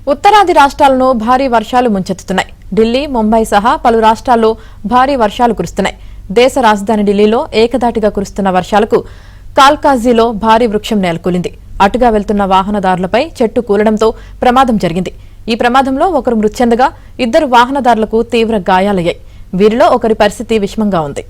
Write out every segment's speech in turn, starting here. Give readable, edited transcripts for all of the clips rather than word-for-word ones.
ఉత్తరాది రాష్ట్రాలను భారీ వర్షాలు ముంచెత్తుతున్నాయి. ఢిల్లీ, ముంబై సహా పలు రాష్ట్రాల్లో భారీ వర్షాలు కురుస్తున్నాయి. దేశ రాజధాని ఢిల్లీలో ఏకధాటిగా కురుస్తున్న వర్షాలకు కాల్కాజీలో భారీ వృక్షం నేలకూలింది. అటుగా వెళ్తున్న వాహనదారులపై చెట్టు కూలడంతో ప్రమాదం జరిగింది. ఈ ప్రమాదంలో ఒకరు మృతి చెందగా 2 వాహనదారులకు తీవ్ర గాయాలయ్యాయి. వీరిలో ఒకరి పరిస్థితి విషమంగా ఉంది.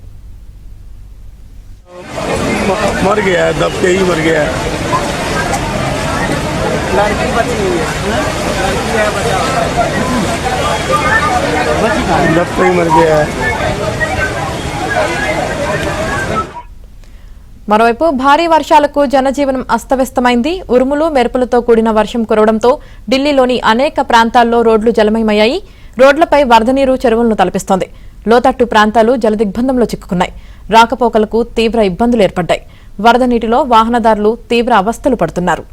మరోవైపు భారీ వర్షాలకు జనజీవనం అస్తవ్యస్తమైంది. ఉరుములు మెరుపులతో కూడిన వర్షం కురవడంతో ఢిల్లీలోని అనేక ప్రాంతాల్లో రోడ్లు జలమయమయ్యాయి. రోడ్లపై వరద నీరు చెరువులను తలపిస్తోంది. లోతట్టు ప్రాంతాలు జలదిగ్బంధంలో చిక్కుకున్నాయి. రాకపోకలకు తీవ్ర ఇబ్బందులు ఏర్పడ్డాయి. వరద నీటిలో వాహనదారులు తీవ్ర అవస్థలు పడుతున్నారు.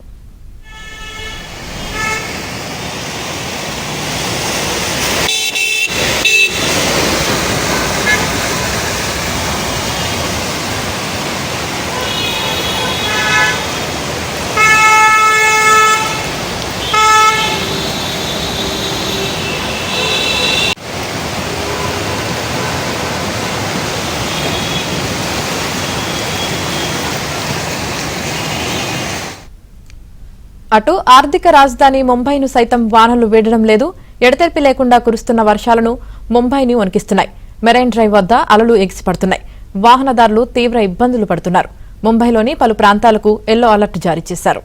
అటు ఆర్థిక రాజధాని ముంబైను సైతం వానలు వేడడం లేదు. ఎడతెరిపి లేకుండా కురుస్తున్న వర్షాలను ముంబైని వణికిస్తున్నాయి. మెరైన్ డ్రైవ్ వద్ద అలలు ఎగిసిపడుతున్నాయి. వాహనదారులు తీవ్ర ఇబ్బందులు పడుతున్నారు. ముంబైలోని పలు ప్రాంతాలకు ఎల్లో అలర్ట్ జారీ చేశారు.